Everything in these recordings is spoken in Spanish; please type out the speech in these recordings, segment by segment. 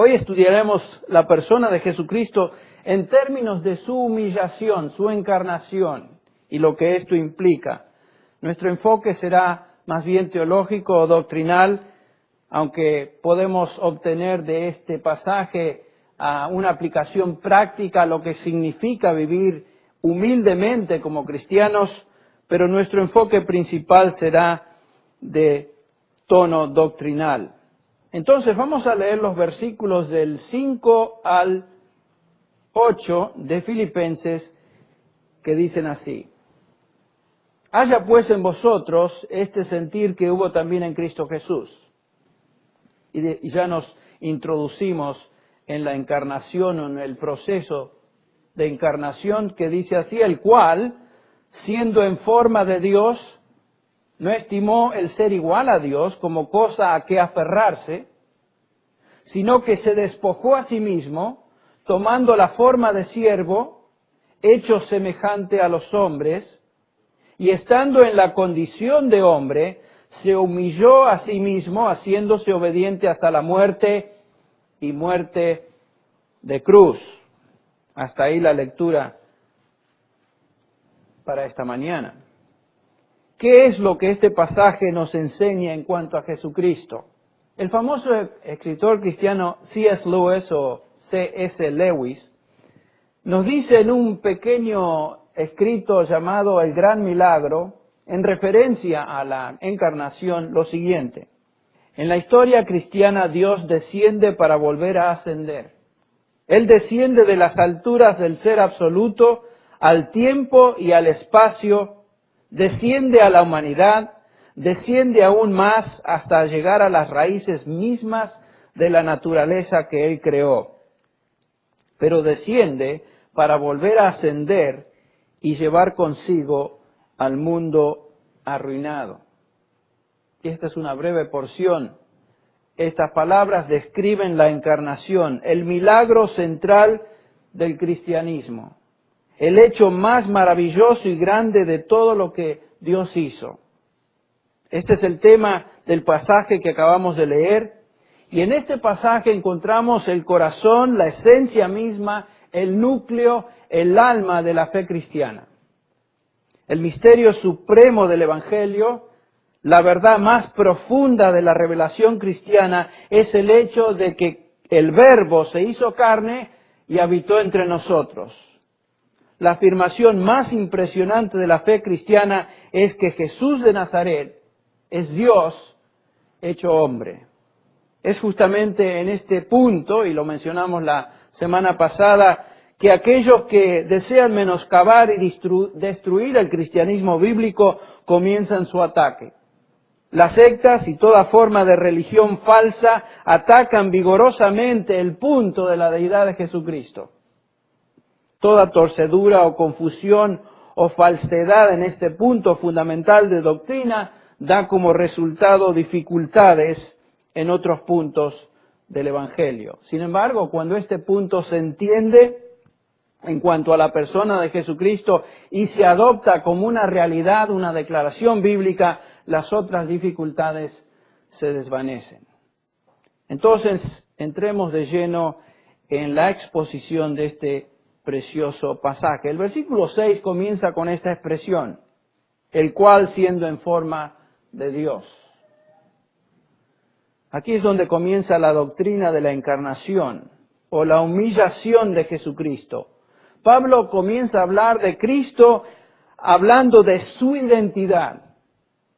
Hoy estudiaremos la persona de Jesucristo en términos de su humillación, su encarnación y lo que esto implica. Nuestro enfoque será más bien teológico o doctrinal, aunque podemos obtener de este pasaje una aplicación práctica a lo que significa vivir humildemente como cristianos, pero nuestro enfoque principal será de tono doctrinal. Entonces vamos a leer los versículos del 5 al 8 de Filipenses que dicen así: Haya pues en vosotros este sentir que hubo también en Cristo Jesús. Y ya nos introducimos en la encarnación o en el proceso de encarnación que dice así: el cual, siendo en forma de Dios, no estimó el ser igual a Dios como cosa a que aferrarse, sino que se despojó a sí mismo, tomando la forma de siervo, hecho semejante a los hombres, y estando en la condición de hombre, se humilló a sí mismo, haciéndose obediente hasta la muerte y muerte de cruz. Hasta ahí la lectura para esta mañana. ¿Qué es lo que este pasaje nos enseña en cuanto a Jesucristo? El famoso escritor cristiano C.S. Lewis o C.S. Lewis nos dice en un pequeño escrito llamado El Gran Milagro, en referencia a la encarnación, lo siguiente: en la historia cristiana Dios desciende para volver a ascender. Él desciende de las alturas del ser absoluto al tiempo y al espacio, desciende a la humanidad, desciende aún más hasta llegar a las raíces mismas de la naturaleza que Él creó. Pero desciende para volver a ascender y llevar consigo al mundo arruinado. Esta es una breve porción. Estas palabras describen la encarnación, el milagro central del cristianismo, el hecho más maravilloso y grande de todo lo que Dios hizo. Este es el tema del pasaje que acabamos de leer, y en este pasaje encontramos el corazón, la esencia misma, el núcleo, el alma de la fe cristiana. El misterio supremo del Evangelio, la verdad más profunda de la revelación cristiana, es el hecho de que el Verbo se hizo carne y habitó entre nosotros. La afirmación más impresionante de la fe cristiana es que Jesús de Nazaret es Dios hecho hombre. Es justamente en este punto, y lo mencionamos la semana pasada, que aquellos que desean menoscabar y destruir el cristianismo bíblico comienzan su ataque. Las sectas y toda forma de religión falsa atacan vigorosamente el punto de la deidad de Jesucristo. Toda torcedura o confusión o falsedad en este punto fundamental de doctrina da como resultado dificultades en otros puntos del Evangelio. Sin embargo, cuando este punto se entiende en cuanto a la persona de Jesucristo y se adopta como una realidad, una declaración bíblica, las otras dificultades se desvanecen. Entonces, entremos de lleno en la exposición de este precioso pasaje. El versículo 6 comienza con esta expresión: el cual siendo en forma de Dios. Aquí es donde comienza la doctrina de la encarnación o la humillación de Jesucristo. Pablo comienza a hablar de Cristo hablando de su identidad,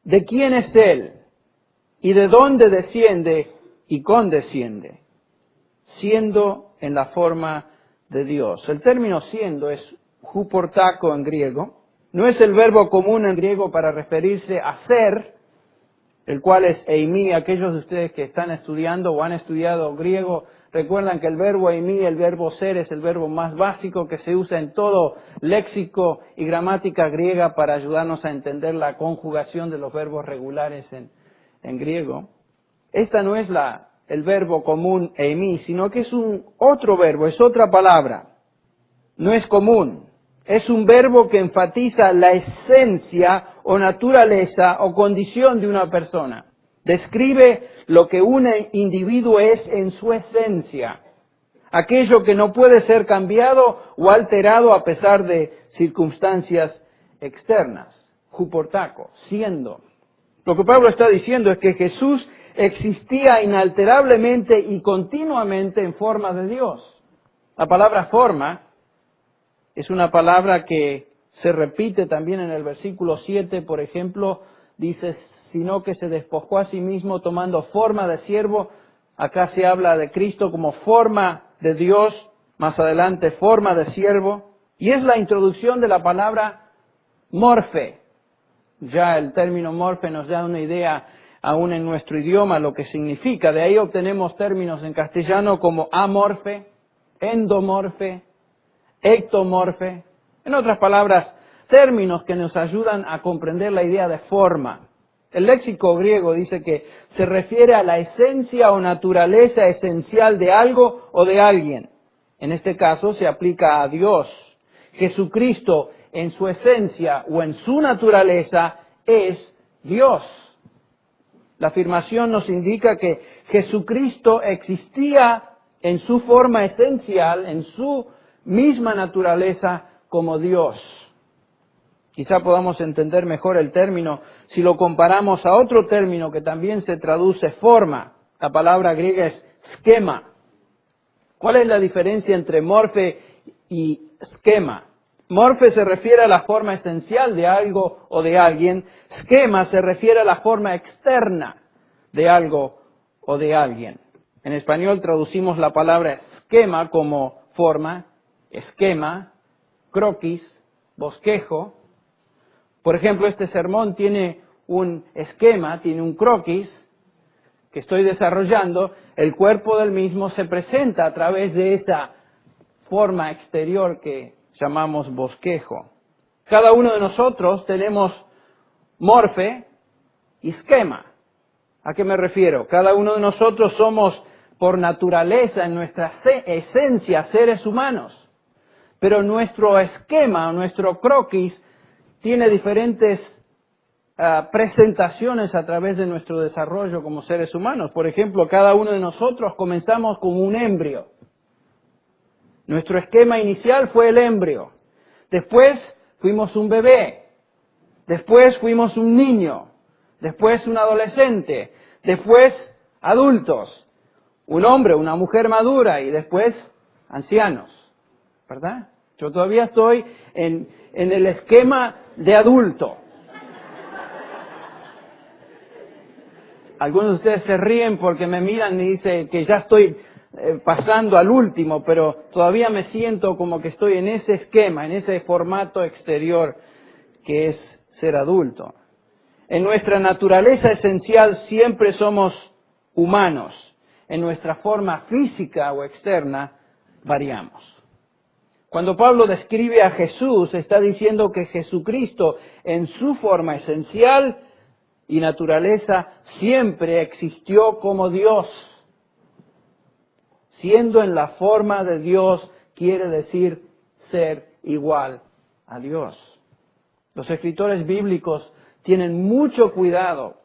de quién es Él y de dónde desciende y condesciende, siendo en la forma de Dios. El término siendo es huportako en griego. No es el verbo común en griego para referirse a ser, el cual es eimi. Aquellos de ustedes que están estudiando o han estudiado griego recuerdan que el verbo eimi, el verbo ser, es el verbo más básico que se usa en todo léxico y gramática griega para ayudarnos a entender la conjugación de los verbos regulares en griego. Esta no es el verbo común eimi, sino que es un otro verbo, es otra palabra. No es común. Es un verbo que enfatiza la esencia o naturaleza o condición de una persona. Describe lo que un individuo es en su esencia, aquello que no puede ser cambiado o alterado a pesar de circunstancias externas. Huportaco, siendo. Lo que Pablo está diciendo es que Jesús existía inalterablemente y continuamente en forma de Dios. La palabra forma es una palabra que se repite también en el versículo 7, por ejemplo, dice, sino que se despojó a sí mismo tomando forma de siervo. Acá se habla de Cristo como forma de Dios, más adelante forma de siervo. Y es la introducción de la palabra morfe. Ya el término morfe nos da una idea aún en nuestro idioma lo que significa. De ahí obtenemos términos en castellano como amorfe, endomorfe, ectomorfe. En otras palabras, términos que nos ayudan a comprender la idea de forma. El léxico griego dice que se refiere a la esencia o naturaleza esencial de algo o de alguien. En este caso se aplica a Dios. Jesucristo en su esencia o en su naturaleza es Dios. La afirmación nos indica que Jesucristo existía en su forma esencial, en su misma naturaleza como Dios. Quizá podamos entender mejor el término si lo comparamos a otro término que también se traduce forma. La palabra griega es schema. ¿Cuál es la diferencia entre morfe y schema? Morfe se refiere a la forma esencial de algo o de alguien. Schema se refiere a la forma externa de algo o de alguien. En español traducimos la palabra esquema como forma, esquema, croquis, bosquejo. Por ejemplo, este sermón tiene un esquema, tiene un croquis que estoy desarrollando. El cuerpo del mismo se presenta a través de esa forma exterior que llamamos bosquejo. Cada uno de nosotros tenemos morfe y esquema. ¿A qué me refiero? Cada uno de nosotros somos por naturaleza, en nuestra esencia, seres humanos. Pero nuestro esquema, nuestro croquis, tiene diferentes presentaciones a través de nuestro desarrollo como seres humanos. Por ejemplo, cada uno de nosotros comenzamos como un embrio. Nuestro esquema inicial fue el embrio. Después fuimos un bebé. Después fuimos un niño. Después un adolescente. Después adultos. Un hombre, una mujer madura y después ancianos. ¿Verdad? Yo todavía estoy en el esquema de adulto. Algunos de ustedes se ríen porque me miran y dicen que ya estoy pasando al último, pero todavía me siento como que estoy en ese esquema, en ese formato exterior que es ser adulto. En nuestra naturaleza esencial siempre somos humanos. En nuestra forma física o externa variamos. Cuando Pablo describe a Jesús, está diciendo que Jesucristo en su forma esencial y naturaleza siempre existió como Dios. Siendo en la forma de Dios quiere decir ser igual a Dios. Los escritores bíblicos tienen mucho cuidado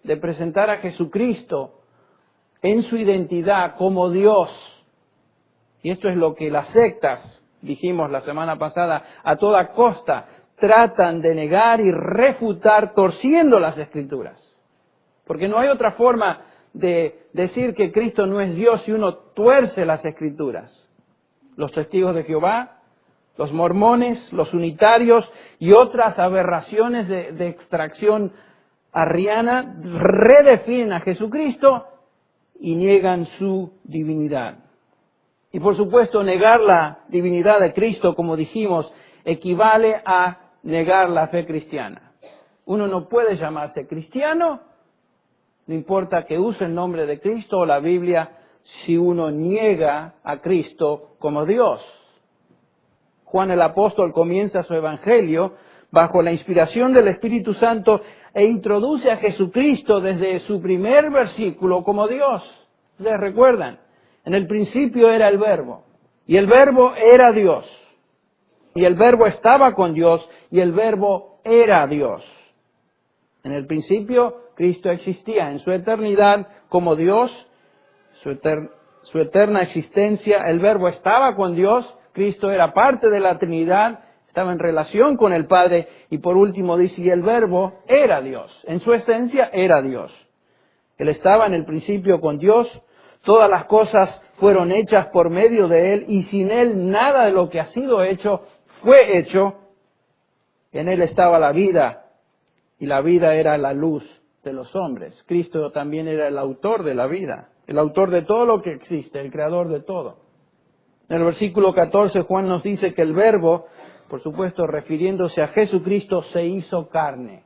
de presentar a Jesucristo en su identidad como Dios. Y esto es lo que las sectas, dijimos la semana pasada, a toda costa tratan de negar y refutar torciendo las Escrituras. Porque no hay otra forma de decir que Cristo no es Dios si uno tuerce las Escrituras. Los testigos de Jehová, los mormones, los unitarios y otras aberraciones de extracción arriana redefinen a Jesucristo y niegan su divinidad. Y por supuesto, negar la divinidad de Cristo, como dijimos, equivale a negar la fe cristiana. Uno no puede llamarse cristiano, no importa que use el nombre de Cristo o la Biblia, si uno niega a Cristo como Dios. Juan el apóstol comienza su evangelio bajo la inspiración del Espíritu Santo e introduce a Jesucristo desde su primer versículo como Dios. ¿Ustedes recuerdan? En el principio era el Verbo, y el Verbo era Dios, y el Verbo estaba con Dios, y el Verbo era Dios. En el principio Cristo existía en su eternidad como Dios, su eterna existencia. El Verbo estaba con Dios, Cristo era parte de la Trinidad, estaba en relación con el Padre. Y por último dice, y el Verbo era Dios, en su esencia era Dios. Él estaba en el principio con Dios, todas las cosas fueron hechas por medio de Él, y sin Él nada de lo que ha sido hecho fue hecho. En Él estaba la vida, y la vida era la luz de los hombres. Cristo también era el autor de la vida, el autor de todo lo que existe, el creador de todo. En el versículo 14 Juan nos dice que el Verbo, por supuesto refiriéndose a Jesucristo, se hizo carne.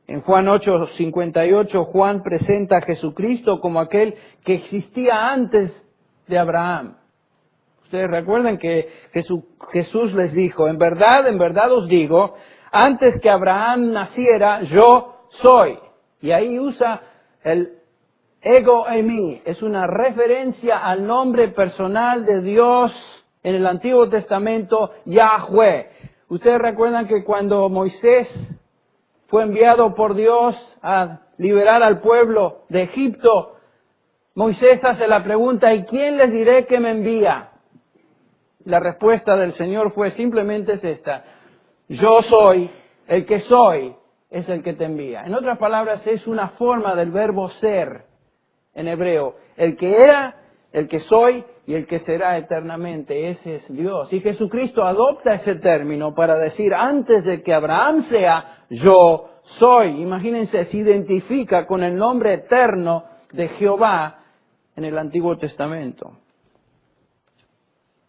En Juan 8:58 Juan presenta a Jesucristo como aquel que existía antes de Abraham. Ustedes recuerdan que Jesús les dijo, en verdad os digo, antes que Abraham naciera, yo soy. Y ahí usa el ego eimi, es una referencia al nombre personal de Dios en el Antiguo Testamento, Yahweh. Ustedes recuerdan que cuando Moisés fue enviado por Dios a liberar al pueblo de Egipto, Moisés hace la pregunta, ¿y quién les diré que me envía? La respuesta del Señor fue simplemente esta, yo soy, el que soy es el que te envía. En otras palabras, es una forma del verbo ser en hebreo. El que era, el que soy y el que será eternamente. Ese es Dios. Y Jesucristo adopta ese término para decir, antes de que Abraham sea, yo soy. Imagínense, se identifica con el nombre eterno de Jehová en el Antiguo Testamento.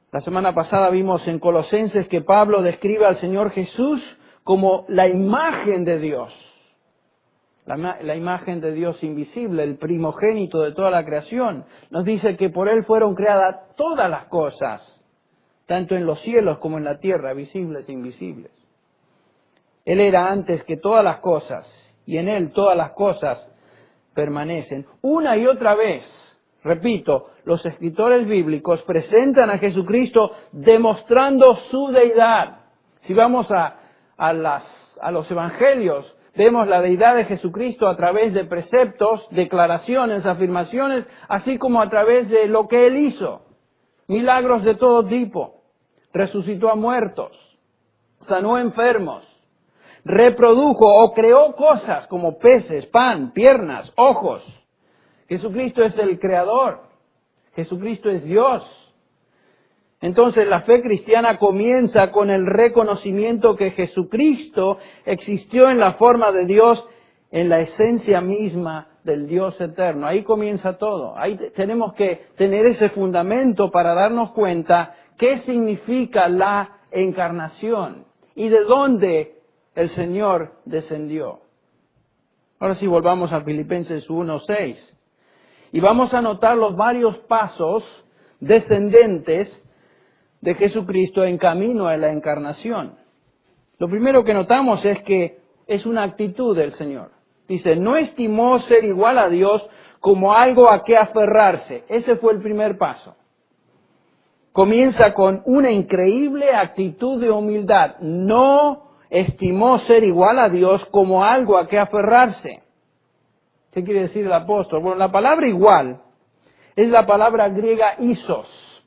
La semana pasada vimos en Colosenses que Pablo describe al Señor Jesús como la imagen de Dios. La imagen de Dios invisible, el primogénito de toda la creación. Nos dice que por Él fueron creadas todas las cosas, tanto en los cielos como en la tierra, visibles e invisibles. Él era antes que todas las cosas, y en Él todas las cosas permanecen. Una y otra vez, repito, los escritores bíblicos presentan a Jesucristo demostrando su deidad. Si vamos a los evangelios, vemos la deidad de Jesucristo a través de preceptos, declaraciones, afirmaciones, así como a través de lo que Él hizo. Milagros de todo tipo. Resucitó a muertos, sanó enfermos, reprodujo o creó cosas como peces, pan, piernas, ojos. Jesucristo es el creador. Jesucristo es Dios. Entonces la fe cristiana comienza con el reconocimiento que Jesucristo existió en la forma de Dios, en la esencia misma del Dios eterno. Ahí comienza todo. Ahí tenemos que tener ese fundamento para darnos cuenta qué significa la encarnación y de dónde el Señor descendió. Ahora sí, volvamos a Filipenses 1:6. Y vamos a notar los varios pasos descendentes de Jesucristo en camino a la encarnación. Lo primero que notamos es que es una actitud del Señor. Dice, no estimó ser igual a Dios como algo a que aferrarse. Ese fue el primer paso. Comienza con una increíble actitud de humildad. No estimó ser igual a Dios como algo a que aferrarse. ¿Qué quiere decir el apóstol? Bueno, la palabra igual es la palabra griega isos,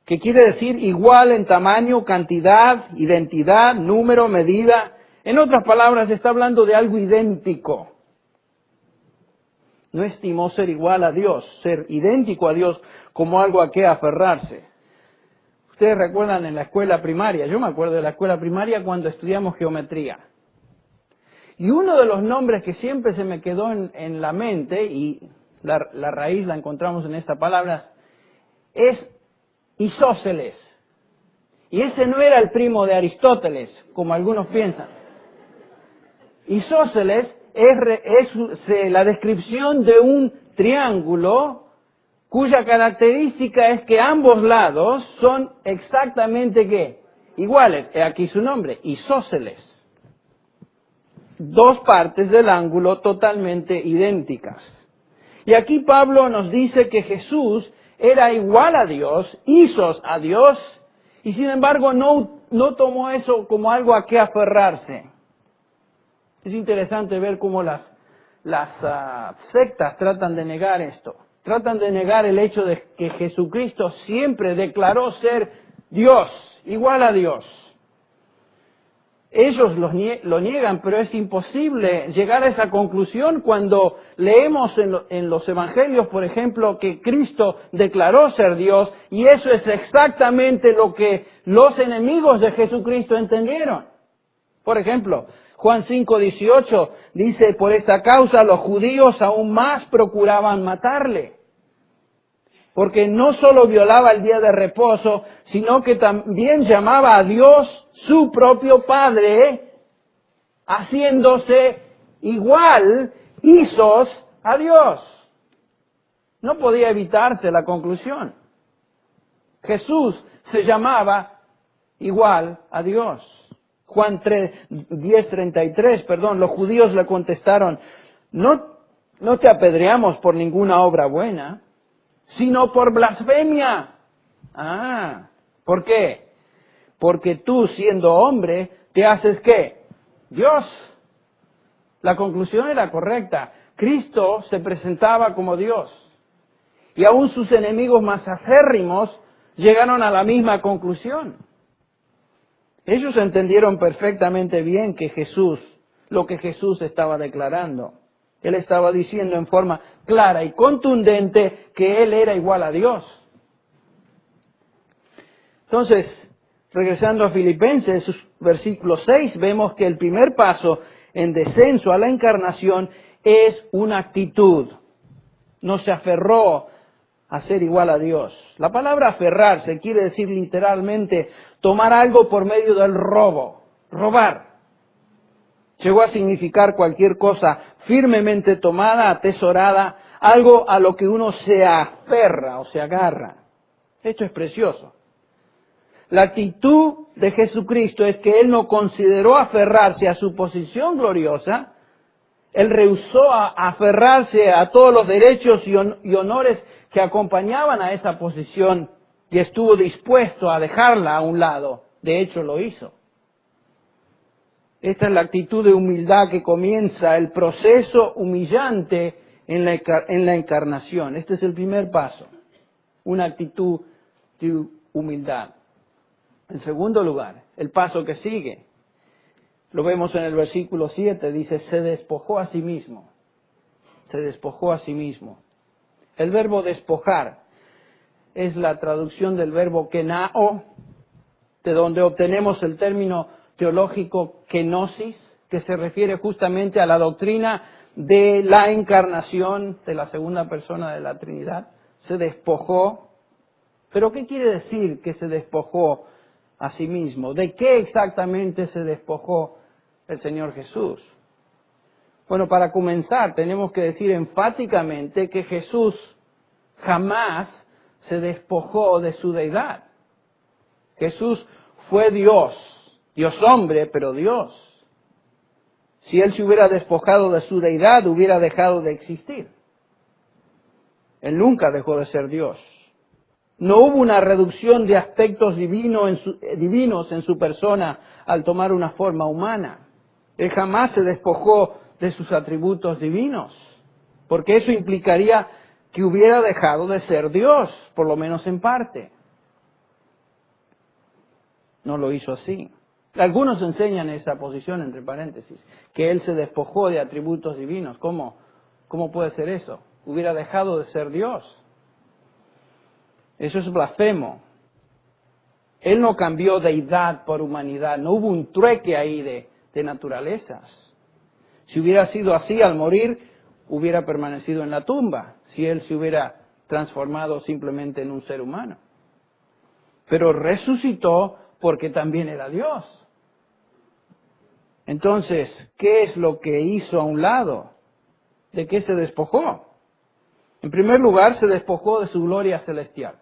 que quiere decir igual en tamaño, cantidad, identidad, número, medida. En otras palabras, está hablando de algo idéntico. No estimó ser igual a Dios, ser idéntico a Dios como algo a que aferrarse. Ustedes recuerdan en la escuela primaria, yo me acuerdo de la escuela primaria cuando estudiamos geometría. Y uno de los nombres que siempre se me quedó en la mente, y la raíz la encontramos en esta palabra, es Isósceles. Y ese no era el primo de Aristóteles, como algunos piensan. Isósceles es la descripción de un triángulo cuya característica es que ambos lados son exactamente ¿qué? Iguales. He aquí su nombre, isósceles. Dos partes del ángulo totalmente idénticas. Y aquí Pablo nos dice que Jesús era igual a Dios, isos a Dios, y sin embargo no tomó eso como algo a que aferrarse. Es interesante ver cómo las sectas tratan de negar esto. Tratan de negar el hecho de que Jesucristo siempre declaró ser Dios, igual a Dios. Ellos lo niegan, pero es imposible llegar a esa conclusión cuando leemos en los evangelios, por ejemplo, que Cristo declaró ser Dios, y eso es exactamente lo que los enemigos de Jesucristo entendieron. Por ejemplo, Juan 5:18 dice, por esta causa los judíos aún más procuraban matarle, porque no solo violaba el día de reposo, sino que también llamaba a Dios su propio Padre, haciéndose igual hijos a Dios. No podía evitarse la conclusión. Jesús se llamaba igual a Dios. Juan 10:33, los judíos le contestaron, no te apedreamos por ninguna obra buena, sino por blasfemia. ¿Por qué? Porque tú, siendo hombre, te haces ¿qué? Dios. La conclusión era correcta. Cristo se presentaba como Dios. Y aún sus enemigos más acérrimos llegaron a la misma conclusión. Ellos entendieron perfectamente bien lo que Jesús estaba declarando. Él estaba diciendo en forma clara y contundente que Él era igual a Dios. Entonces, regresando a Filipenses, versículo 6, vemos que el primer paso en descenso a la encarnación es una actitud. No se aferró a ser igual a Dios. La palabra aferrarse quiere decir literalmente tomar algo por medio del robo, robar. Llegó a significar cualquier cosa firmemente tomada, atesorada, algo a lo que uno se aferra o se agarra. Esto es precioso. La actitud de Jesucristo es que Él no consideró aferrarse a su posición gloriosa. Él rehusó a aferrarse a todos los derechos y honores que acompañaban a esa posición y estuvo dispuesto a dejarla a un lado. De hecho, lo hizo. Esta es la actitud de humildad que comienza el proceso humillante en la encarnación. Este es el primer paso, una actitud de humildad. En segundo lugar, el paso que sigue, lo vemos en el versículo 7, dice, se despojó a sí mismo. Se despojó a sí mismo. El verbo despojar es la traducción del verbo kenao, de donde obtenemos el término teológico kenosis, que se refiere justamente a la doctrina de la encarnación de la segunda persona de la Trinidad. Se despojó. ¿Pero qué quiere decir que se despojó a sí mismo? ¿De qué exactamente se despojó el Señor Jesús? Bueno, para comenzar tenemos que decir enfáticamente que Jesús jamás se despojó de su deidad. Jesús fue Dios. Dios hombre, pero Dios. Si Él se hubiera despojado de su deidad, hubiera dejado de existir. Él nunca dejó de ser Dios. No hubo una reducción de aspectos divinos en su persona al tomar una forma humana. Él jamás se despojó de sus atributos divinos, porque eso implicaría que hubiera dejado de ser Dios, por lo menos en parte. No lo hizo así. Algunos enseñan esa posición, entre paréntesis, que Él se despojó de atributos divinos. ¿Cómo puede ser eso? Hubiera dejado de ser Dios. Eso es blasfemo. Él no cambió deidad por humanidad. No hubo un trueque ahí de naturalezas. Si hubiera sido así, al morir, hubiera permanecido en la tumba, si Él se hubiera transformado simplemente en un ser humano. Pero resucitó porque también era Dios. Entonces, ¿qué es lo que hizo a un lado? ¿De qué se despojó? En primer lugar, se despojó de su gloria celestial.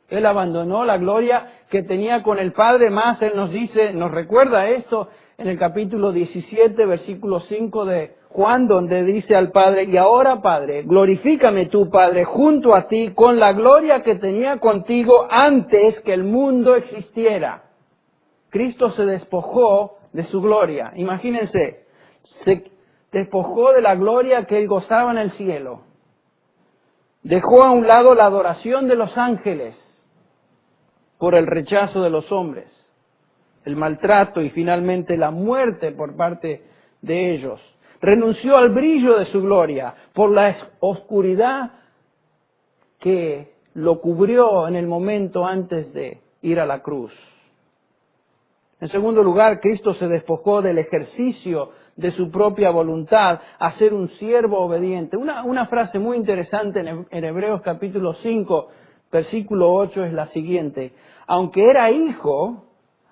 Él abandonó la gloria que tenía con el Padre, más Él nos recuerda esto en el capítulo 17, versículo 5 de Juan, donde dice al Padre, y ahora Padre, glorifícame tú, Padre, junto a ti, con la gloria que tenía contigo antes que el mundo existiera. Cristo se despojó de su gloria. Imagínense, se despojó de la gloria que él gozaba en el cielo. Dejó a un lado la adoración de los ángeles por el rechazo de los hombres, el maltrato y finalmente la muerte por parte de ellos. Renunció al brillo de su gloria por la oscuridad que lo cubrió en el momento antes de ir a la cruz. En segundo lugar, Cristo se despojó del ejercicio de su propia voluntad a ser un siervo obediente. Una frase muy interesante en Hebreos capítulo 5, versículo 8 es la siguiente. Aunque era hijo,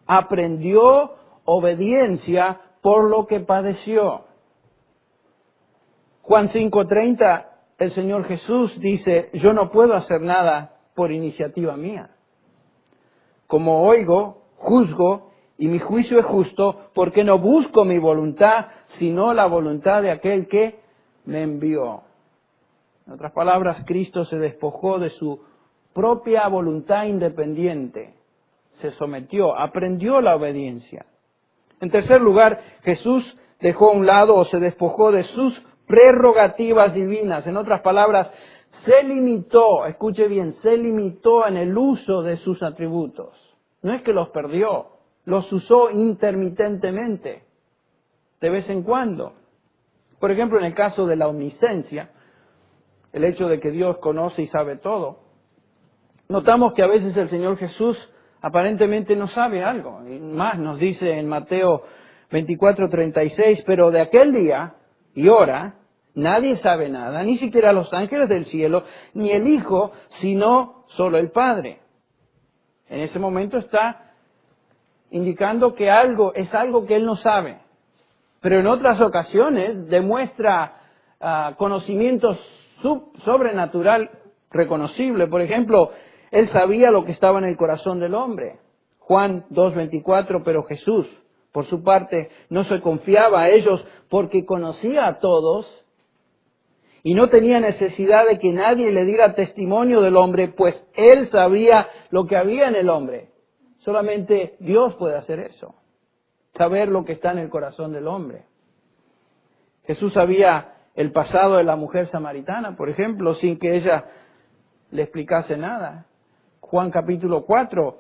aprendió obediencia por lo que padeció. Juan 5:30, el Señor Jesús dice, yo no puedo hacer nada por iniciativa mía. Como oigo, juzgo, y mi juicio es justo, porque no busco mi voluntad, sino la voluntad de aquel que me envió. En otras palabras, Cristo se despojó de su propia voluntad independiente. Se sometió, aprendió la obediencia. En tercer lugar, Jesús dejó a un lado o se despojó de sus prerrogativas divinas. En otras palabras, se limitó, escuche bien, se limitó en el uso de sus atributos. No es que los perdió, los usó intermitentemente, de vez en cuando. Por ejemplo, en el caso de la omnisciencia, el hecho de que Dios conoce y sabe todo, notamos que a veces el Señor Jesús aparentemente no sabe algo. Y más nos dice en Mateo 24:36, pero de aquel día y hora nadie sabe nada, ni siquiera los ángeles del cielo, ni el Hijo, sino solo el Padre. En ese momento está indicando que algo es algo que él no sabe. Pero en otras ocasiones demuestra conocimiento sobrenatural reconocible. Por ejemplo, él sabía lo que estaba en el corazón del hombre. Juan 2:24, pero Jesús, por su parte, no se confiaba a ellos porque conocía a todos y no tenía necesidad de que nadie le diera testimonio del hombre, pues él sabía lo que había en el hombre. Solamente Dios puede hacer eso, saber lo que está en el corazón del hombre. Jesús sabía el pasado de la mujer samaritana, por ejemplo, sin que ella le explicase nada. Juan capítulo 4,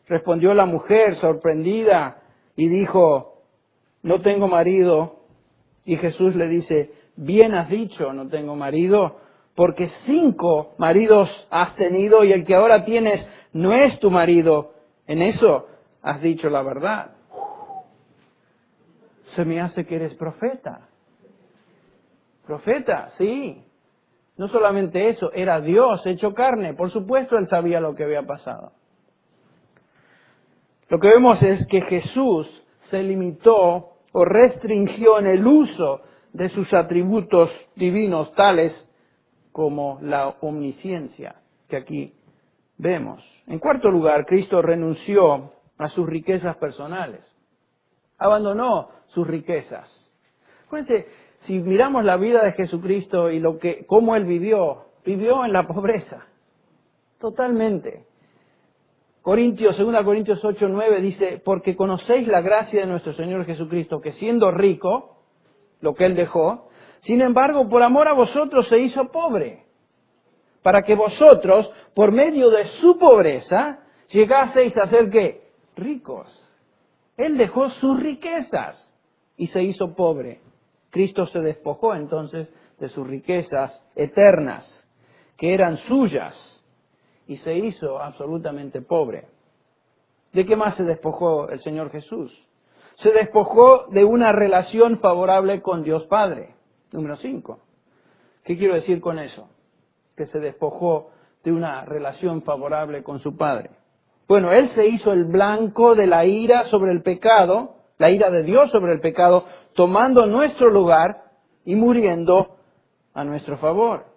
respondió la mujer sorprendida y dijo, no tengo marido. Y Jesús le dice, bien has dicho, no tengo marido, porque 5 maridos has tenido y el que ahora tienes no es tu marido. En eso has dicho la verdad. Se me hace que eres profeta. Profeta, sí. No solamente eso, era Dios hecho carne. Por supuesto, él sabía lo que había pasado. Lo que vemos es que Jesús se limitó o restringió en el uso de sus atributos divinos, tales como la omnisciencia, que aquí vemos. En cuarto lugar, Cristo renunció a sus riquezas personales. Abandonó sus riquezas. Acuérdense, si miramos la vida de Jesucristo y cómo Él vivió en la pobreza. Totalmente. 2 Corintios 8:9 dice, porque conocéis la gracia de nuestro Señor Jesucristo, que siendo rico, lo que Él dejó, sin embargo, por amor a vosotros se hizo pobre, para que vosotros, por medio de su pobreza, llegaseis a ser, ¿qué? Ricos. Él dejó sus riquezas y se hizo pobre. Cristo se despojó entonces de sus riquezas eternas, que eran suyas, y se hizo absolutamente pobre. ¿De qué más se despojó el Señor Jesús? Se despojó de una relación favorable con Dios Padre. Número 5. ¿Qué quiero decir con eso? Que se despojó de una relación favorable con su Padre. Bueno, Él se hizo el blanco de la ira sobre el pecado, la ira de Dios sobre el pecado, tomando nuestro lugar y muriendo a nuestro favor.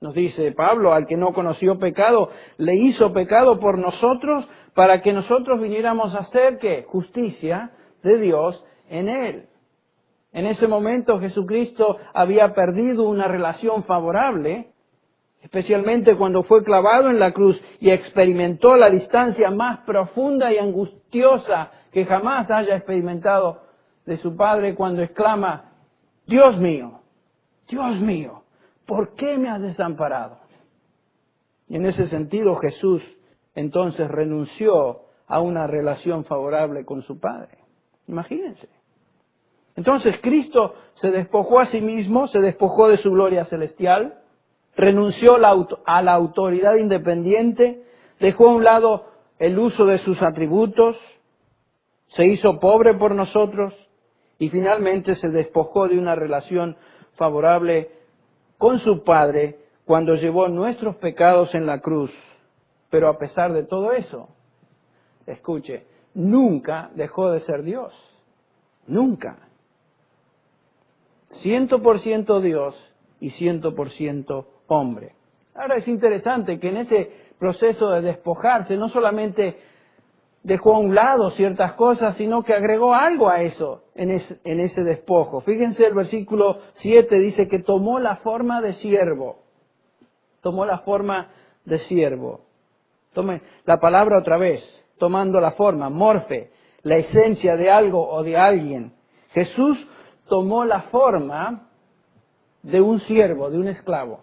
Nos dice Pablo, al que no conoció pecado, le hizo pecado por nosotros para que nosotros viniéramos a hacer, ¿qué? Justicia de Dios en Él. En ese momento Jesucristo había perdido una relación favorable, especialmente cuando fue clavado en la cruz y experimentó la distancia más profunda y angustiosa que jamás haya experimentado de su padre cuando exclama, Dios mío, ¿por qué me has desamparado? Y en ese sentido Jesús entonces renunció a una relación favorable con su Padre. Imagínense. Entonces Cristo se despojó a sí mismo, se despojó de su gloria celestial, renunció a la autoridad independiente, dejó a un lado el uso de sus atributos, se hizo pobre por nosotros y finalmente se despojó de una relación favorable con su Padre cuando llevó nuestros pecados en la cruz. Pero a pesar de todo eso, escuche, nunca dejó de ser Dios. Nunca. 100% Dios y 100% hombre. Ahora es interesante que en ese proceso de despojarse no solamente dejó a un lado ciertas cosas, sino que agregó algo a eso en ese despojo. Fíjense, el versículo 7 dice que tomó la forma de siervo. Tomó la forma de siervo. Tomen la palabra otra vez, tomando la forma, morfe, la esencia de algo o de alguien. Jesús tomó la forma de un siervo, de un esclavo.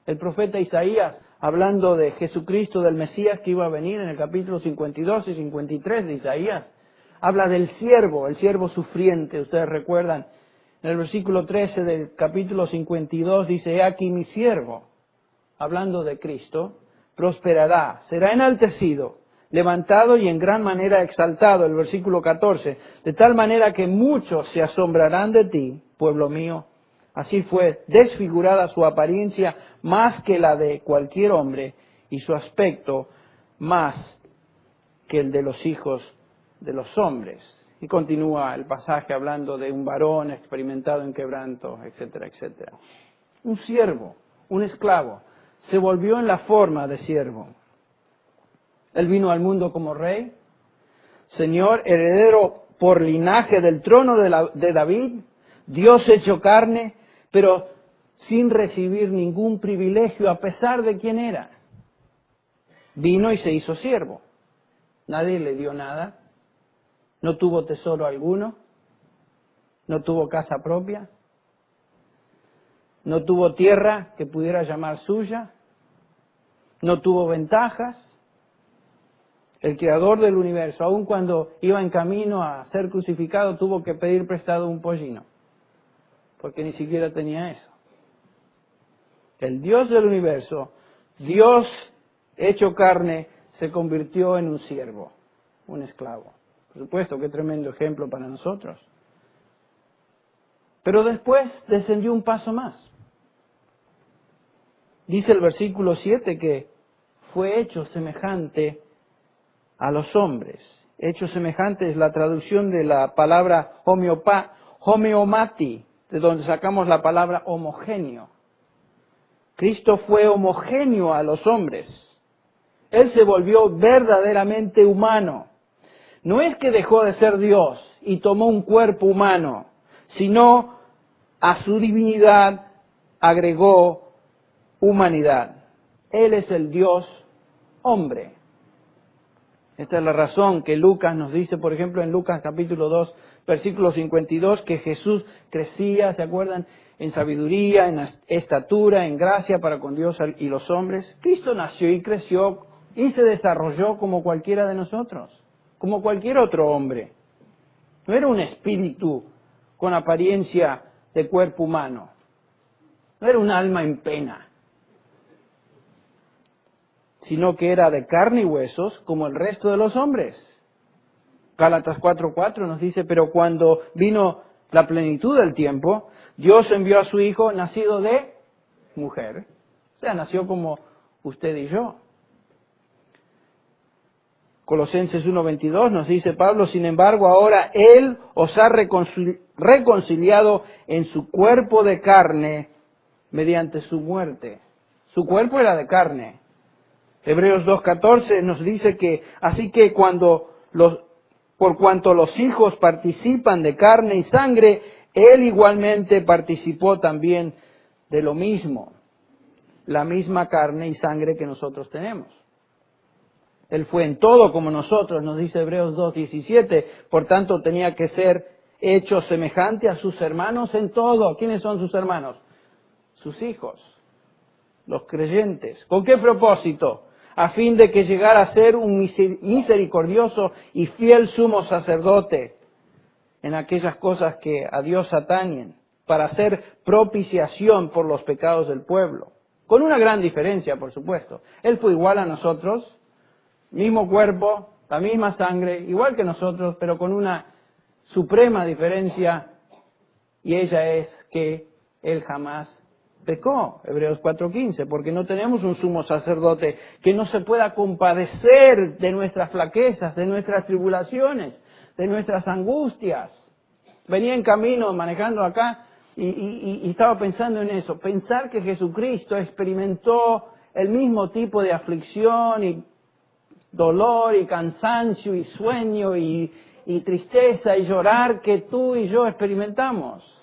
El profeta Isaías, hablando de Jesucristo, del Mesías que iba a venir en el capítulo 52 y 53 de Isaías, habla del siervo, el siervo sufriente. Ustedes recuerdan, en el versículo 13 del capítulo 52 dice, he aquí mi siervo, hablando de Cristo, prosperará, será enaltecido, levantado y en gran manera exaltado, el versículo 14, de tal manera que muchos se asombrarán de ti, pueblo mío. Así fue desfigurada su apariencia más que la de cualquier hombre y su aspecto más que el de los hijos de los hombres. Y continúa el pasaje hablando de un varón experimentado en quebranto, etcétera, etcétera. Un siervo, un esclavo, se volvió en la forma de siervo. Él vino al mundo como rey, Señor, heredero por linaje del trono de David, Dios hecho carne, pero sin recibir ningún privilegio a pesar de quién era. Vino y se hizo siervo. Nadie le dio nada. No tuvo tesoro alguno. No tuvo casa propia. No tuvo tierra que pudiera llamar suya. No tuvo ventajas. El creador del universo, aun cuando iba en camino a ser crucificado, tuvo que pedir prestado un pollino, porque ni siquiera tenía eso. El Dios del universo, Dios hecho carne, se convirtió en un siervo, un esclavo. Por supuesto, qué tremendo ejemplo para nosotros. Pero después descendió un paso más. Dice el versículo 7 que fue hecho semejante a los hombres. Hecho semejante es la traducción de la palabra homeomati, de donde sacamos la palabra homogéneo. Cristo fue homogéneo a los hombres. Él se volvió verdaderamente humano. No es que dejó de ser Dios y tomó un cuerpo humano, sino a su divinidad agregó humanidad. Él es el Dios hombre. Esta es la razón que Lucas nos dice, por ejemplo, en Lucas capítulo 2, versículo 52, que Jesús crecía, ¿se acuerdan?, en sabiduría, en estatura, en gracia para con Dios y los hombres. Cristo nació y creció y se desarrolló como cualquiera de nosotros, como cualquier otro hombre. No era un espíritu con apariencia de cuerpo humano, no era un alma en pena, sino que era de carne y huesos como el resto de los hombres. Gálatas 4:4 nos dice, pero cuando vino la plenitud del tiempo, Dios envió a su Hijo nacido de mujer. O sea, nació como usted y yo. Colosenses 1:22 nos dice Pablo, sin embargo, ahora Él os ha reconciliado en su cuerpo de carne mediante su muerte. Su cuerpo era de carne. Hebreos 2:14 nos dice que, así que por cuanto los hijos participan de carne y sangre, Él igualmente participó también de lo mismo, la misma carne y sangre que nosotros tenemos. Él fue en todo como nosotros, nos dice Hebreos 2:17, por tanto tenía que ser hecho semejante a sus hermanos en todo. ¿Quiénes son sus hermanos? Sus hijos, los creyentes. ¿Con qué propósito? A fin de que llegara a ser un misericordioso y fiel sumo sacerdote en aquellas cosas que a Dios atañen, para hacer propiciación por los pecados del pueblo. Con una gran diferencia, por supuesto. Él fue igual a nosotros, mismo cuerpo, la misma sangre, igual que nosotros, pero con una suprema diferencia, y ella es que Él jamás pecó, Hebreos 4:15, porque no tenemos un sumo sacerdote que no se pueda compadecer de nuestras flaquezas, de nuestras tribulaciones, de nuestras angustias. Venía en camino manejando acá y estaba pensando en eso, pensar que Jesucristo experimentó el mismo tipo de aflicción y dolor y cansancio y sueño y tristeza y llorar que tú y yo experimentamos,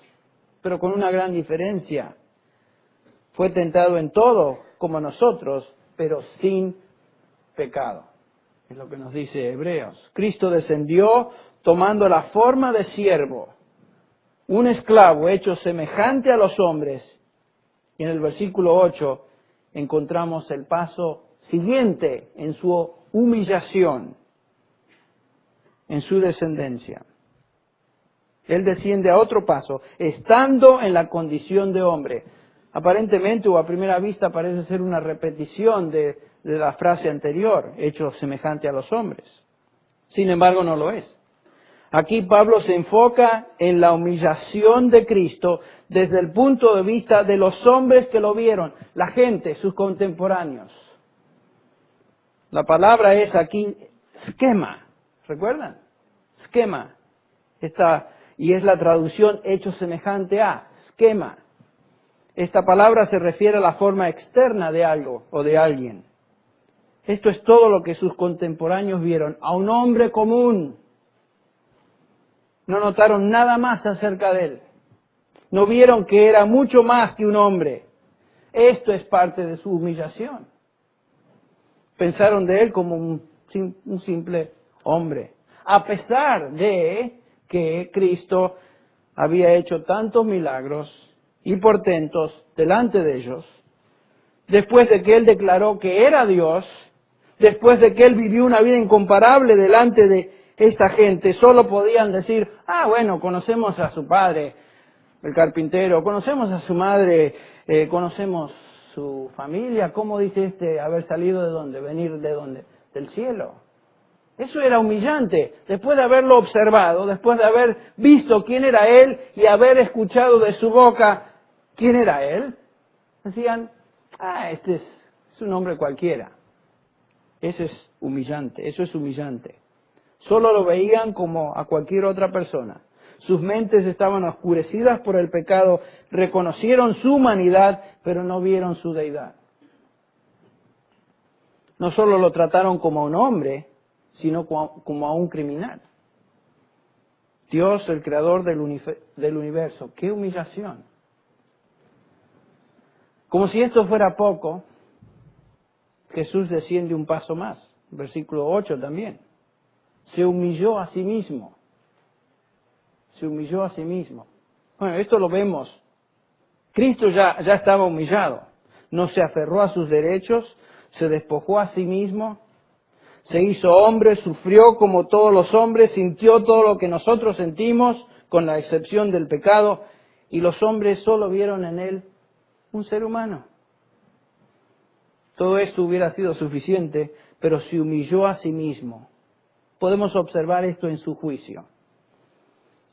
pero con una gran diferencia. Fue tentado en todo, como nosotros, pero sin pecado. Es lo que nos dice Hebreos. Cristo descendió tomando la forma de siervo, un esclavo hecho semejante a los hombres. Y en el versículo 8 encontramos el paso siguiente en su humillación, en su descendencia. Él desciende a otro paso, estando en la condición de hombre. Aparentemente o a primera vista parece ser una repetición de la frase anterior, hecho semejante a los hombres. Sin embargo, no lo es. Aquí Pablo se enfoca en la humillación de Cristo desde el punto de vista de los hombres que lo vieron, la gente, sus contemporáneos. La palabra es aquí esquema, ¿recuerdan? Esquema. Y es la traducción hecho semejante a, esquema. Esta palabra se refiere a la forma externa de algo o de alguien. Esto es todo lo que sus contemporáneos vieron, a un hombre común. No notaron nada más acerca de él. No vieron que era mucho más que un hombre. Esto es parte de su humillación. Pensaron de él como un simple hombre. A pesar de que Cristo había hecho tantos milagros y portentos delante de ellos, después de que Él declaró que era Dios, después de que Él vivió una vida incomparable delante de esta gente, solo podían decir, bueno, conocemos a su padre, el carpintero, conocemos a su madre, conocemos su familia, ¿cómo dice haber salido de dónde? ¿Venir de dónde? Del cielo. Eso era humillante, después de haberlo observado, después de haber visto quién era Él y haber escuchado de su boca quién era Él, decían, este es un hombre cualquiera. Ese es humillante, eso es humillante. Solo lo veían como a cualquier otra persona. Sus mentes estaban oscurecidas por el pecado, reconocieron su humanidad, pero no vieron su deidad. No solo lo trataron como a un hombre, sino como a un criminal. Dios, el creador del universo. ¡Qué humillación! Como si esto fuera poco, Jesús desciende un paso más. Versículo 8 también. Se humilló a sí mismo. Se humilló a sí mismo. Bueno, esto lo vemos. Cristo ya estaba humillado. No se aferró a sus derechos, se despojó a sí mismo, se hizo hombre, sufrió como todos los hombres, sintió todo lo que nosotros sentimos, con la excepción del pecado, y los hombres solo vieron en Él un ser humano. Todo esto hubiera sido suficiente, pero se humilló a sí mismo. Podemos observar esto en su juicio.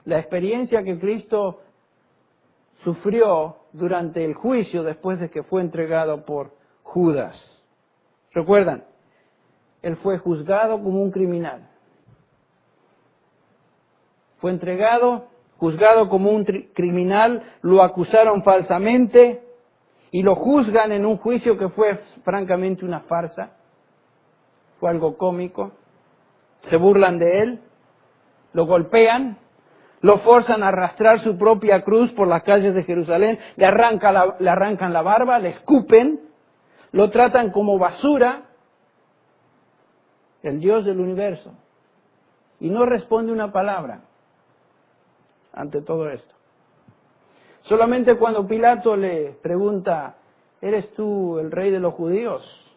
La experiencia que Cristo sufrió durante el juicio después de que fue entregado por Judas. ¿Recuerdan? Él fue juzgado como un criminal. Fue entregado, juzgado como un criminal, lo acusaron falsamente y lo juzgan en un juicio que fue francamente una farsa. Fue algo cómico. Se burlan de él, lo golpean, lo forzan a arrastrar su propia cruz por las calles de Jerusalén, le arrancan la barba, le escupen, lo tratan como basura, el Dios del universo, y no responde una palabra. ante todo esto. Solamente cuando Pilato le pregunta, ¿eres tú el rey de los judíos?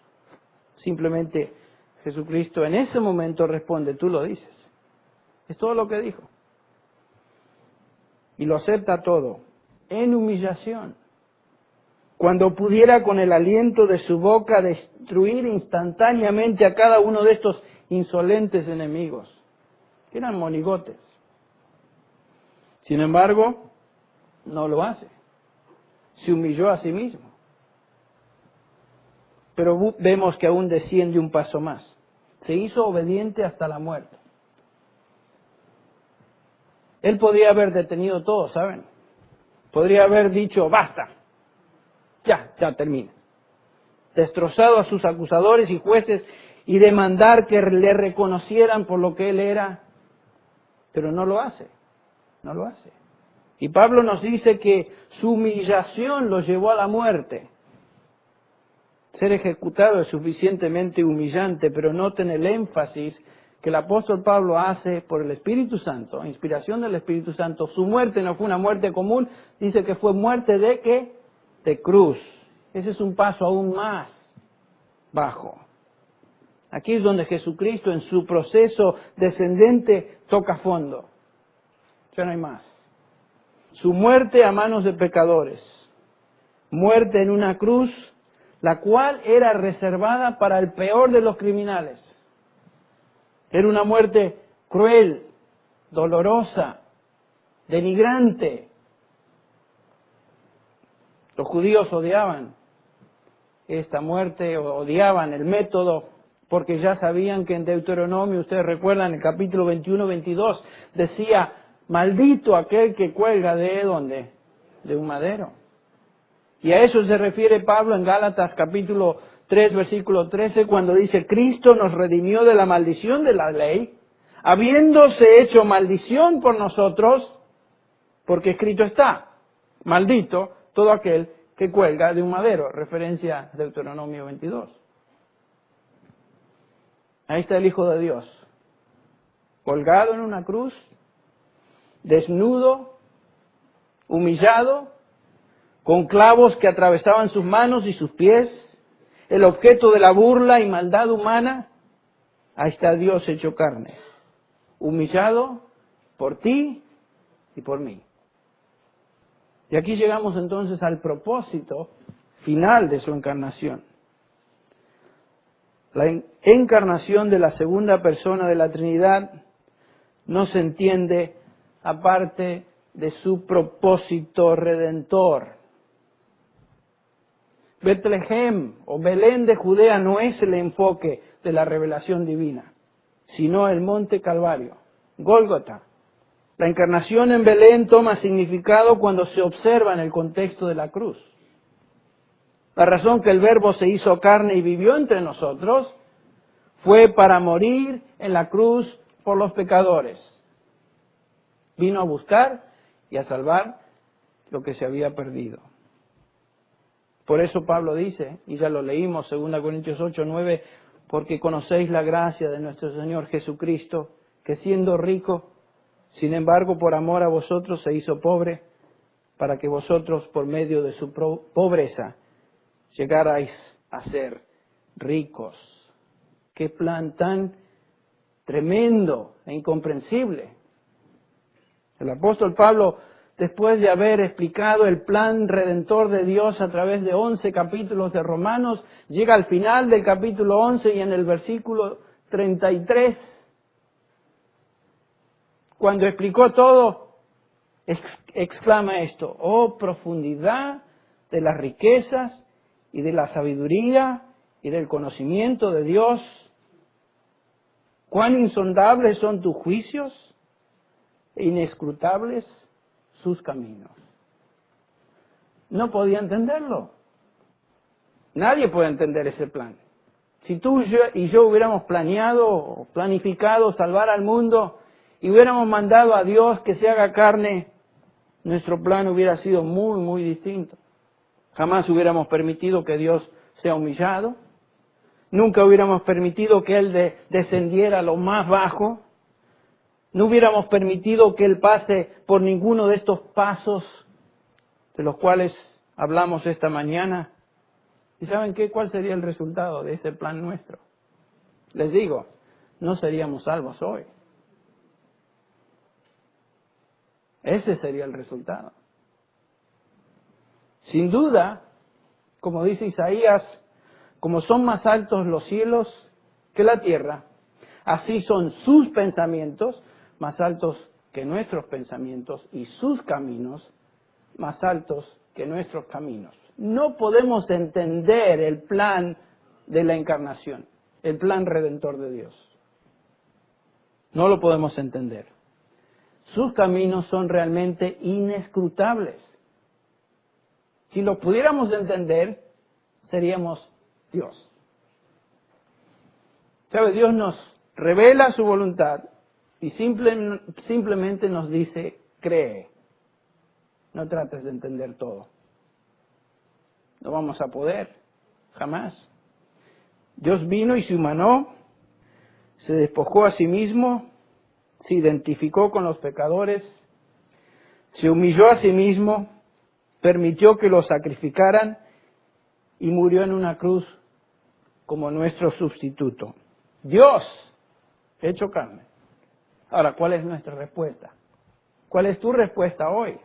Simplemente Jesucristo en ese momento responde, tú lo dices. Es todo lo que dijo. Y lo acepta todo, en humillación. Cuando pudiera con el aliento de su boca destruir instantáneamente a cada uno de estos insolentes enemigos, que eran monigotes. Sin embargo, no lo hace. Se humilló a sí mismo. Pero vemos que aún desciende un paso más. Se hizo obediente hasta la muerte. Él podría haber detenido todo, ¿saben? Podría haber dicho, basta, ya termina. Destrozado a sus acusadores y jueces y demandar que le reconocieran por lo que él era. Pero no lo hace, no lo hace. Y Pablo nos dice que su humillación lo llevó a la muerte. Ser ejecutado es suficientemente humillante, pero noten el énfasis que el apóstol Pablo hace por el Espíritu Santo, inspiración del Espíritu Santo. Su muerte no fue una muerte común, dice que fue muerte ¿de qué? De cruz. Ese es un paso aún más bajo. Aquí es donde Jesucristo en su proceso descendente toca fondo. Ya no hay más. Su muerte a manos de pecadores. Muerte en una cruz, la cual era reservada para el peor de los criminales. Era una muerte cruel, dolorosa, denigrante. Los judíos odiaban esta muerte, odiaban el método, porque ya sabían que en Deuteronomio, ustedes recuerdan, el capítulo 21-22, decía, maldito aquel que cuelga ¿de dónde? De un madero. Y a eso se refiere Pablo en Gálatas capítulo 3, versículo 13, cuando dice, Cristo nos redimió de la maldición de la ley, habiéndose hecho maldición por nosotros, porque escrito está, maldito todo aquel que cuelga de un madero, referencia a Deuteronomio 22. Ahí está el Hijo de Dios, colgado en una cruz, desnudo, humillado, con clavos que atravesaban sus manos y sus pies, el objeto de la burla y maldad humana. Ahí está Dios hecho carne, humillado por ti y por mí. Y aquí llegamos entonces al propósito final de su encarnación. La encarnación de la segunda persona de la Trinidad no se entiende aparte de su propósito redentor. Betlehem o Belén de Judea no es el enfoque de la revelación divina, sino el monte Calvario, Gólgota. La encarnación en Belén toma significado cuando se observa en el contexto de la cruz. La razón que el Verbo se hizo carne y vivió entre nosotros fue para morir en la cruz por los pecadores. Vino a buscar y a salvar lo que se había perdido. Por eso Pablo dice, y ya lo leímos, 2 Corintios 8, 9, porque conocéis la gracia de nuestro Señor Jesucristo, que siendo rico, sin embargo, por amor a vosotros se hizo pobre, para que vosotros, por medio de su pobreza, llegarais a ser ricos. Qué plan tan tremendo e incomprensible. El apóstol Pablo, después de haber explicado el plan redentor de Dios a través de 11 capítulos de Romanos, llega al final del capítulo 11 y en el versículo 33, cuando explicó todo, exclama esto, oh profundidad de las riquezas y de la sabiduría y del conocimiento de Dios, cuán insondables son tus juicios e inescrutables sus caminos. No podía entenderlo. Nadie puede entender ese plan. Si tú y yo hubiéramos planeado o planificado salvar al mundo y hubiéramos mandado a Dios que se haga carne, nuestro plan hubiera sido muy, muy distinto. Jamás hubiéramos permitido que Dios sea humillado. Nunca hubiéramos permitido que Él descendiera a lo más bajo. no hubiéramos permitido que Él pase por ninguno de estos pasos de los cuales hablamos esta mañana. ¿Y saben qué? ¿Cuál sería el resultado de ese plan nuestro? Les digo, no seríamos salvos hoy. Ese sería el resultado. Sin duda, como dice Isaías, como son más altos los cielos que la tierra, así son sus pensamientos más altos que nuestros pensamientos y sus caminos más altos que nuestros caminos. No podemos entender el plan de la encarnación, el plan redentor de Dios. No lo podemos entender. Sus caminos son realmente inescrutables. Si lo pudiéramos entender, seríamos Dios. ¿Sabe? Dios nos revela su voluntad y simplemente nos dice, cree. No trates de entender todo. No vamos a poder, jamás. Dios vino y se humanó, se despojó a sí mismo, se identificó con los pecadores, se humilló a sí mismo, permitió que lo sacrificaran y murió en una cruz como nuestro sustituto. Dios, hecho carne. Ahora, ¿cuál es nuestra respuesta? ¿Cuál es tu respuesta hoy?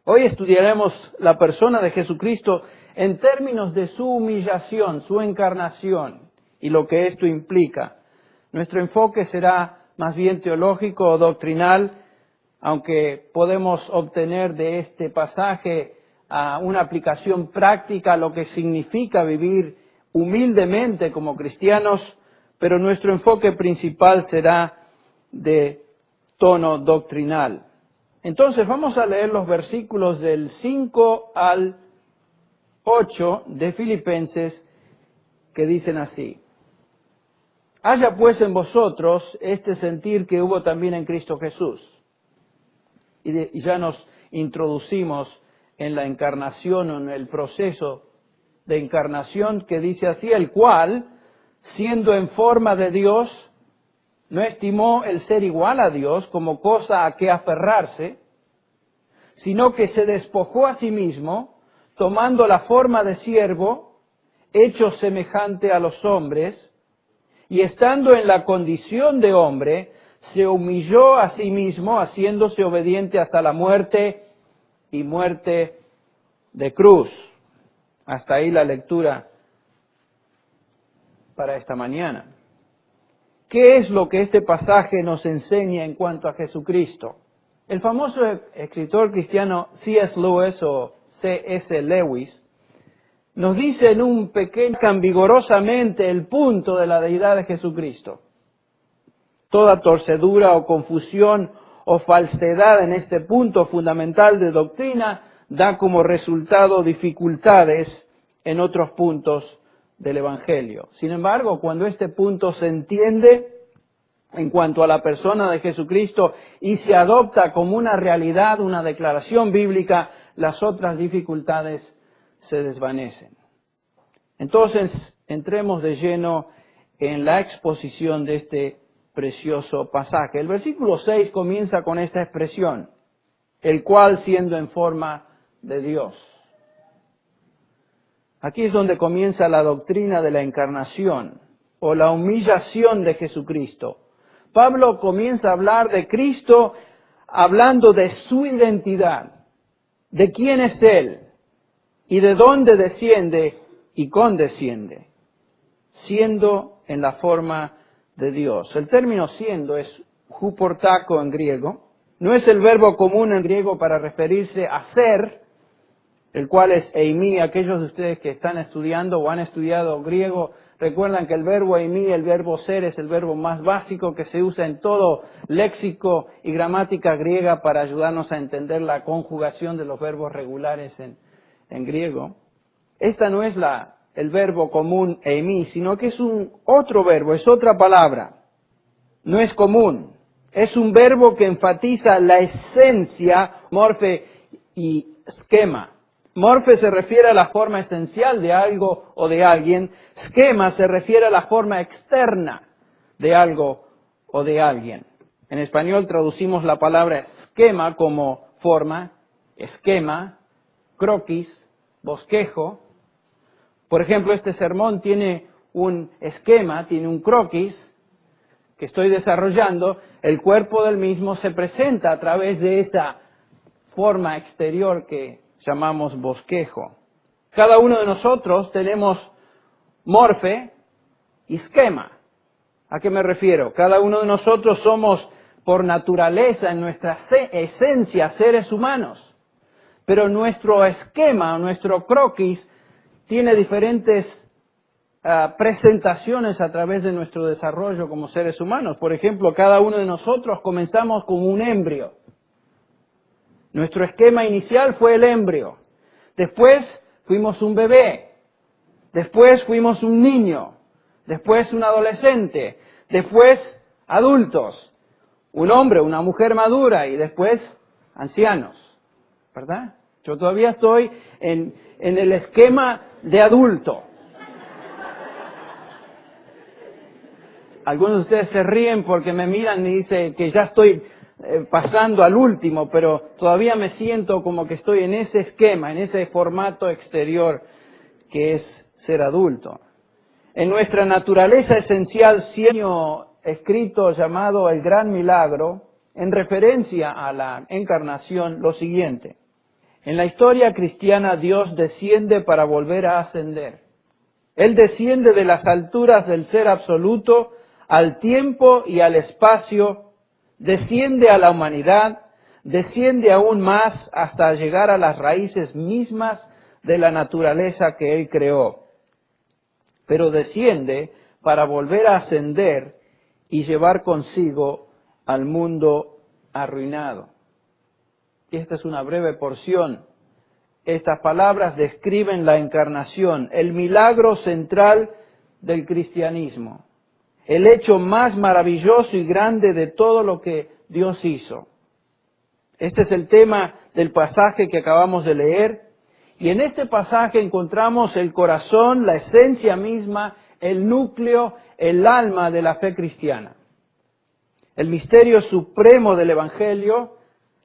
Hoy estudiaremos la persona de Jesucristo en términos de su humillación, su encarnación y lo que esto implica. Nuestro enfoque será más bien teológico o doctrinal, aunque podemos obtener de este pasaje una aplicación práctica a lo que significa vivir humildemente como cristianos, pero nuestro enfoque principal será de tono doctrinal. Entonces vamos a leer los versículos del 5 al 8 de Filipenses que dicen así. Haya pues en vosotros este sentir que hubo también en Cristo Jesús. Y ya nos introducimos en la encarnación o en el proceso de encarnación que dice así, el cual, siendo en forma de Dios, no estimó el ser igual a Dios como cosa a que aferrarse, sino que se despojó a sí mismo, tomando la forma de siervo, hecho semejante a los hombres, y estando en la condición de hombre, se humilló a sí mismo, haciéndose obediente hasta la muerte y muerte de cruz. Hasta ahí la lectura para esta mañana. ¿Qué es lo que este pasaje nos enseña en cuanto a Jesucristo? El famoso escritor cristiano C.S. Lewis o C.S. Lewis nos dice en un pequeño, vigorosamente el punto de la deidad de Jesucristo. Toda torcedura o confusión o falsedad en este punto fundamental de doctrina da como resultado dificultades en otros puntos del Evangelio. Sin embargo, cuando este punto se entiende en cuanto a la persona de Jesucristo y se adopta como una realidad, una declaración bíblica, las otras dificultades se desvanecen. Entonces, entremos de lleno en la exposición de este precioso pasaje. El versículo 6 comienza con esta expresión, el cual siendo en forma de Dios. Aquí es donde comienza la doctrina de la encarnación o la humillación de Jesucristo. Pablo comienza a hablar de Cristo hablando de su identidad, de quién es Él y de dónde desciende y condesciende, siendo en la forma de Dios. El término siendo es huportako en griego. No es el verbo común en griego para referirse a ser, el cual es eimi. Aquellos de ustedes que están estudiando o han estudiado griego, recuerdan que el verbo eimi, el verbo ser, es el verbo más básico que se usa en todo léxico y gramática griega para ayudarnos a entender la conjugación de los verbos regulares en griego. Esta no es el verbo común eimi, sino que es un otro verbo, es otra palabra. No es común. Es un verbo que enfatiza la esencia, morfe y esquema. Morfe se refiere a la forma esencial de algo o de alguien. Esquema se refiere a la forma externa de algo o de alguien. En español traducimos la palabra esquema como forma, esquema, croquis, bosquejo. Por ejemplo, este sermón tiene un esquema, tiene un croquis que estoy desarrollando. El cuerpo del mismo se presenta a través de esa forma exterior que llamamos bosquejo. Cada uno de nosotros tenemos morfe y esquema. ¿A qué me refiero? Cada uno de nosotros somos por naturaleza, en nuestra esencia, seres humanos. Pero nuestro esquema, nuestro croquis, tiene diferentes presentaciones a través de nuestro desarrollo como seres humanos. Por ejemplo, cada uno de nosotros comenzamos como un embrio. Nuestro esquema inicial fue el embrio. Después fuimos un bebé. Después fuimos un niño. Después un adolescente. Después adultos. Un hombre, una mujer madura y después ancianos. ¿Verdad? Yo todavía estoy en el esquema de adulto. Algunos de ustedes se ríen porque me miran y dicen que ya estoy pasando al último, pero todavía me siento como que estoy en ese esquema, en ese formato exterior que es ser adulto. En nuestra naturaleza esencial, siendo escrito llamado El Gran Milagro, en referencia a la encarnación, lo siguiente. En la historia cristiana, Dios desciende para volver a ascender. Él desciende de las alturas del ser absoluto al tiempo y al espacio, desciende a la humanidad, desciende aún más hasta llegar a las raíces mismas de la naturaleza que Él creó. Pero desciende para volver a ascender y llevar consigo al mundo arruinado. Esta es una breve porción. Estas palabras describen la encarnación, el milagro central del cristianismo, el hecho más maravilloso y grande de todo lo que Dios hizo. Este es el tema del pasaje que acabamos de leer, y en este pasaje encontramos el corazón, la esencia misma, el núcleo, el alma de la fe cristiana. El misterio supremo del Evangelio,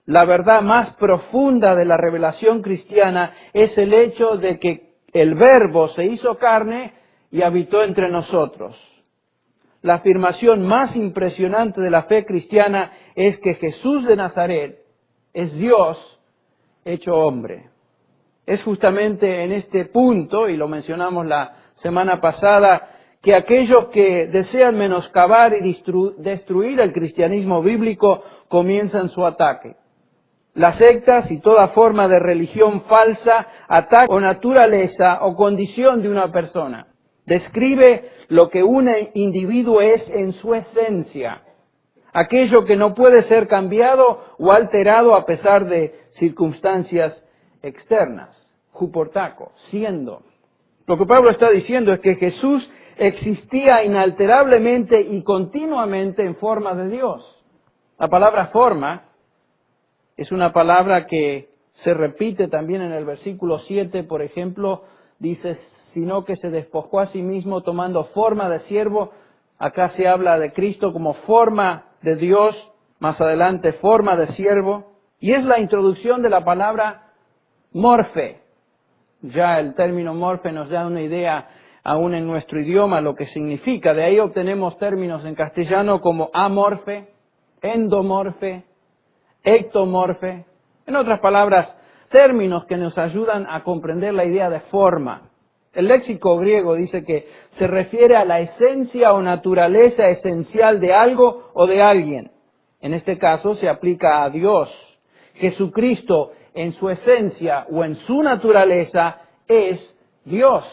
la verdad más profunda de la revelación cristiana, es el hecho de que el Verbo se hizo carne y habitó entre nosotros. La afirmación más impresionante de la fe cristiana es que Jesús de Nazaret es Dios hecho hombre. Es justamente en este punto, y lo mencionamos la semana pasada, que aquellos que desean menoscabar y destruir el cristianismo bíblico comienzan su ataque. Las sectas y toda forma de religión falsa ataca o naturaleza o condición de una persona. Describe lo que un individuo es en su esencia, aquello que no puede ser cambiado o alterado a pesar de circunstancias externas. Huportaco, siendo. Lo que Pablo está diciendo es que Jesús existía inalterablemente y continuamente en forma de Dios. La palabra forma es una palabra que se repite también en el versículo 7, por ejemplo, dice, sino que se despojó a sí mismo tomando forma de siervo. Acá se habla de Cristo como forma de Dios, más adelante forma de siervo, y es la introducción de la palabra morfe. Ya el término morfe nos da una idea, aún en nuestro idioma, lo que significa. De ahí obtenemos términos en castellano como amorfe, endomorfe, ectomorfe. En otras palabras, términos que nos ayudan a comprender la idea de forma. El léxico griego dice que se refiere a la esencia o naturaleza esencial de algo o de alguien. En este caso se aplica a Dios. Jesucristo en su esencia o en su naturaleza es Dios.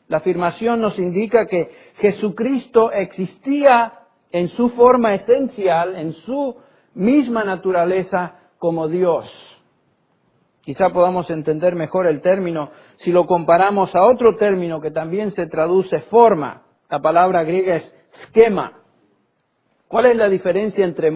La afirmación nos indica que Jesucristo existía en su forma esencial, en su misma naturaleza como Dios. Quizá podamos entender mejor el término si lo comparamos a otro término que también se traduce forma. La palabra griega es schema. ¿Cuál es la diferencia entre